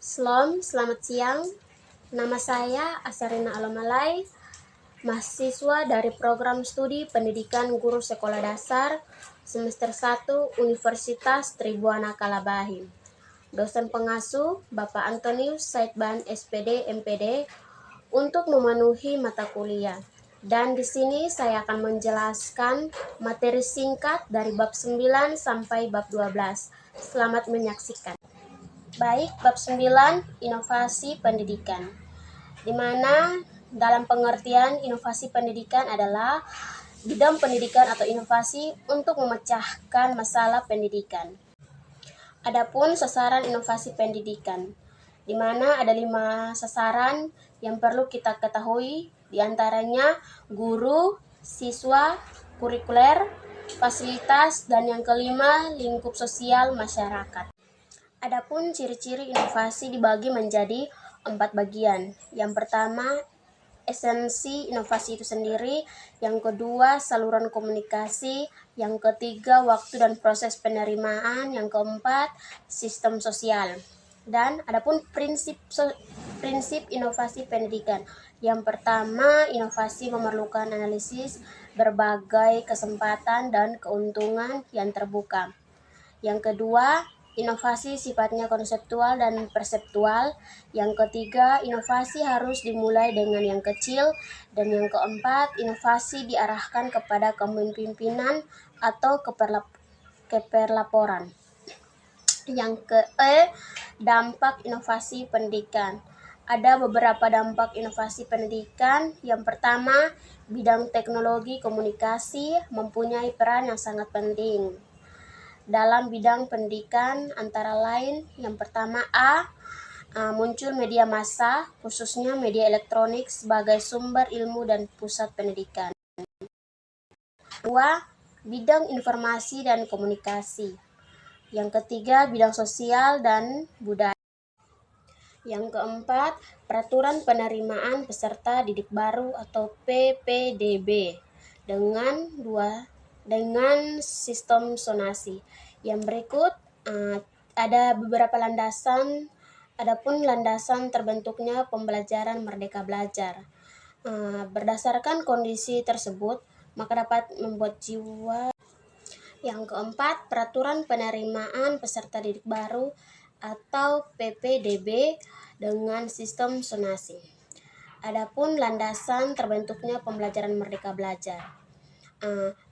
Selamat siang. Nama saya Asarina Alamalai, mahasiswa dari program studi pendidikan guru sekolah dasar semester 1 Universitas Tribuana Kalabahim. Dosen pengasuh Bapak Antonius Saidban SPD MPD untuk memenuhi mata kuliah. Dan di sini saya akan menjelaskan materi singkat dari bab 9 sampai bab 12. Selamat menyaksikan. Baik, bab 9, inovasi pendidikan. Di mana dalam pengertian inovasi pendidikan adalah bidang pendidikan atau inovasi untuk memecahkan masalah pendidikan. Adapun sasaran inovasi pendidikan, di mana ada 5 sasaran yang perlu kita ketahui, di antaranya guru, siswa, kurikuler, fasilitas, dan yang kelima lingkup sosial masyarakat. Adapun ciri-ciri inovasi dibagi menjadi 4 bagian. Yang pertama, esensi inovasi itu sendiri. Yang kedua, saluran komunikasi. Yang ketiga, waktu dan proses penerimaan. Yang keempat, sistem sosial. Dan adapun prinsip inovasi pendidikan. Yang pertama, inovasi memerlukan analisis berbagai kesempatan dan keuntungan yang terbuka. Yang kedua, inovasi sifatnya konseptual dan perseptual. Yang ketiga, inovasi harus dimulai dengan yang kecil. Dan yang keempat, inovasi diarahkan kepada kepemimpinan atau keperlaporan. Yang dampak inovasi pendidikan. Ada beberapa dampak inovasi pendidikan. Yang pertama, bidang teknologi komunikasi mempunyai peran yang sangat penting dalam bidang pendidikan, antara lain yang pertama muncul media massa, khususnya media elektronik sebagai sumber ilmu dan pusat pendidikan. Kedua, bidang informasi dan komunikasi. Yang ketiga, bidang sosial dan budaya. Yang keempat, peraturan penerimaan peserta didik baru atau PPDB dengan sistem zonasi. Yang berikut ada beberapa landasan. Adapun landasan terbentuknya pembelajaran Merdeka Belajar. Berdasarkan kondisi tersebut, maka dapat membuat jiwa. Yang keempat, peraturan penerimaan peserta didik baru atau PPDB dengan sistem zonasi. Adapun landasan terbentuknya pembelajaran Merdeka Belajar.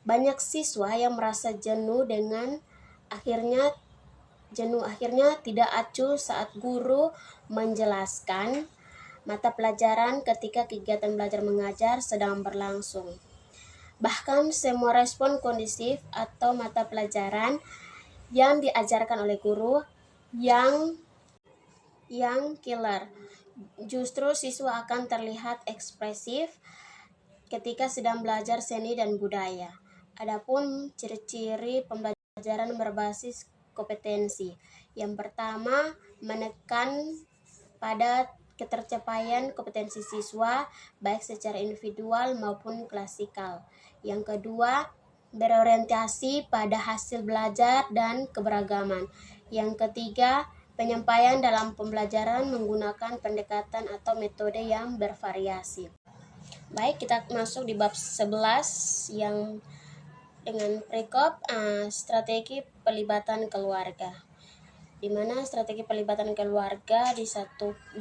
Banyak siswa yang merasa jenuh akhirnya tidak acuh saat guru menjelaskan mata pelajaran ketika kegiatan belajar mengajar sedang berlangsung. Bahkan semua respon kondusif atau mata pelajaran yang diajarkan oleh guru yang killer. Justru siswa akan terlihat ekspresif ketika sedang belajar seni dan budaya. Adapun ciri-ciri pembelajaran berbasis kompetensi. Yang pertama, menekan pada ketercapaian kompetensi siswa baik secara individual maupun klasikal. Yang kedua, berorientasi pada hasil belajar dan keberagaman. Yang ketiga, penyampaian dalam pembelajaran menggunakan pendekatan atau metode yang bervariasi. Baik, kita masuk di bab 11 yang dengan prekop strategi pelibatan keluarga. Di mana strategi pelibatan keluarga di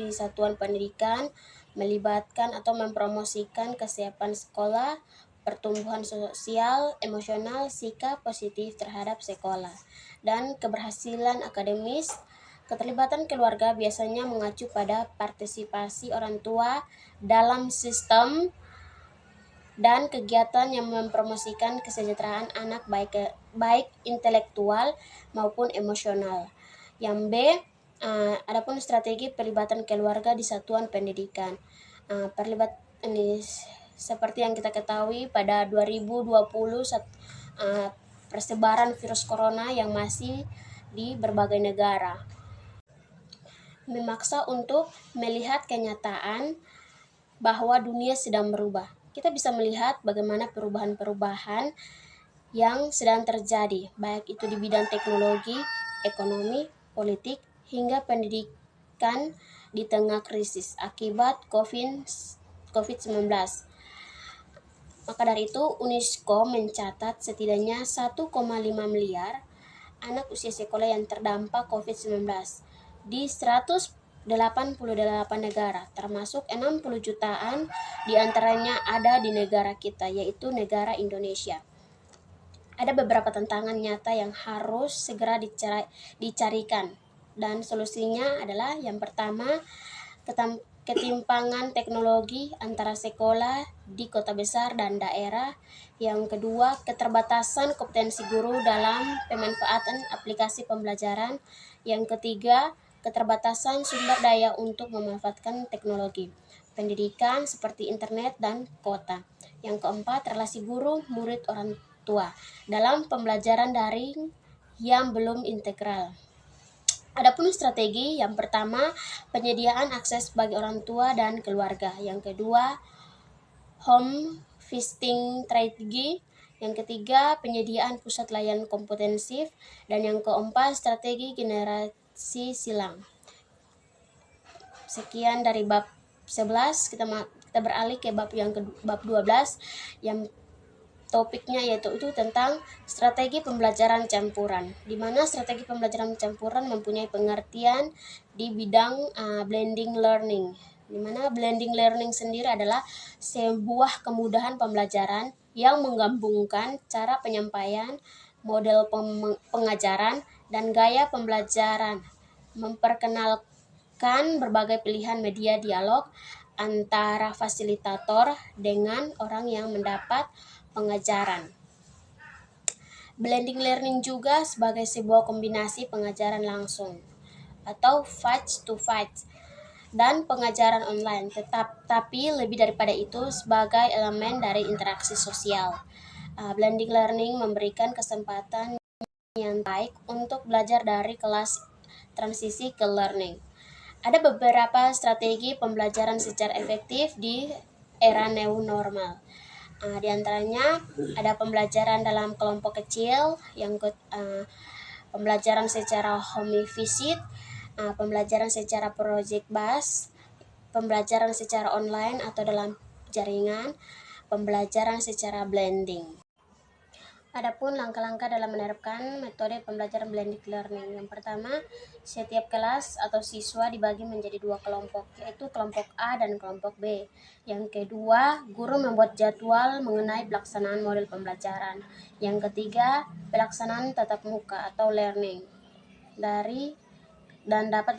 satuan pendidikan melibatkan atau mempromosikan kesiapan sekolah, pertumbuhan sosial, emosional, sikap positif terhadap sekolah, dan keberhasilan akademis. Keterlibatan keluarga biasanya mengacu pada partisipasi orang tua dalam sistem dan kegiatan yang mempromosikan kesejahteraan anak baik intelektual maupun emosional. Yang B, adapun strategi pelibatan keluarga di satuan pendidikan. Ini seperti yang kita ketahui pada 2020 persebaran virus corona yang masih di berbagai negara memaksa untuk melihat kenyataan bahwa dunia sedang berubah. Kita bisa melihat bagaimana perubahan-perubahan yang sedang terjadi, baik itu di bidang teknologi, ekonomi, politik, hingga pendidikan di tengah krisis akibat COVID-19. Maka dari itu, UNESCO mencatat setidaknya 1,5 miliar anak usia sekolah yang terdampak COVID-19 di 188 negara, termasuk 60 jutaan diantaranya ada di negara kita, yaitu negara Indonesia. Ada beberapa tantangan nyata yang harus segera dicarikan, dan solusinya adalah yang pertama, ketimpangan teknologi antara sekolah di kota besar dan daerah. Yang kedua, keterbatasan kompetensi guru dalam pemanfaatan aplikasi pembelajaran. Yang ketiga, keterbatasan sumber daya untuk memanfaatkan teknologi pendidikan seperti internet dan kota. Yang keempat, relasi guru, murid, orang tua dalam pembelajaran daring yang belum integral. Adapun strategi, yang pertama, penyediaan akses bagi orang tua dan keluarga. Yang kedua, home visiting strategi. Yang ketiga, penyediaan pusat layanan komprehensif. Dan yang keempat, strategi generasi silang. Sekian dari bab 11, kita beralih ke bab 12 yang topiknya yaitu tentang strategi pembelajaran campuran, di mana strategi pembelajaran campuran mempunyai pengertian di bidang blending learning, di mana blending learning sendiri adalah sebuah kemudahan pembelajaran yang menggabungkan cara penyampaian, model pengajaran, dan gaya pembelajaran, memperkenalkan berbagai pilihan media dialog antara fasilitator dengan orang yang mendapat pengajaran. Blending learning juga sebagai sebuah kombinasi pengajaran langsung atau face to face dan pengajaran online, tapi lebih daripada itu sebagai elemen dari interaksi sosial. Blending learning memberikan kesempatan yang baik untuk belajar dari kelas transisi ke learning. Ada beberapa strategi pembelajaran secara efektif di era new normal. Di antaranya ada pembelajaran dalam kelompok kecil, pembelajaran secara home visit, pembelajaran secara project based, pembelajaran secara online atau dalam jaringan, pembelajaran secara blending. Adapun langkah-langkah dalam menerapkan metode pembelajaran blended learning. Yang pertama, setiap kelas atau siswa dibagi menjadi dua kelompok, yaitu kelompok A dan kelompok B. Yang kedua, guru membuat jadwal mengenai pelaksanaan model pembelajaran. Yang ketiga, pelaksanaan tatap muka atau learning dan dapat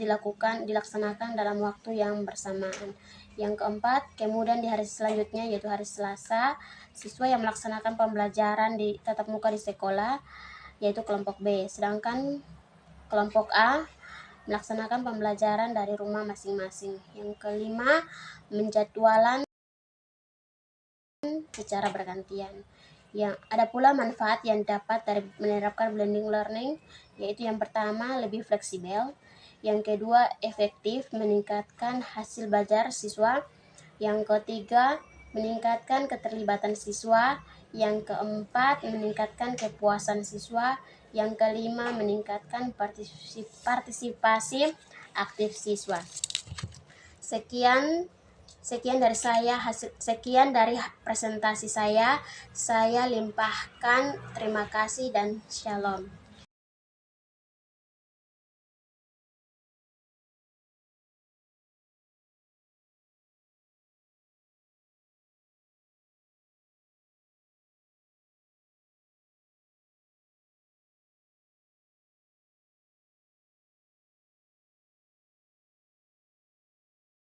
dilaksanakan dalam waktu yang bersamaan. Yang keempat, kemudian di hari selanjutnya yaitu hari Selasa, siswa yang melaksanakan pembelajaran di tatap muka di sekolah yaitu kelompok B, sedangkan kelompok A melaksanakan pembelajaran dari rumah masing-masing. Yang kelima, menjadwalan secara bergantian. Yang ada pula manfaat yang dapat dari menerapkan blending learning, yaitu yang pertama, lebih fleksibel. Yang kedua, efektif meningkatkan hasil belajar siswa. Yang ketiga, meningkatkan keterlibatan siswa. Yang keempat, meningkatkan kepuasan siswa. Yang kelima, meningkatkan partisipasi aktif siswa. Sekian dari presentasi saya limpahkan. Terima kasih dan shalom.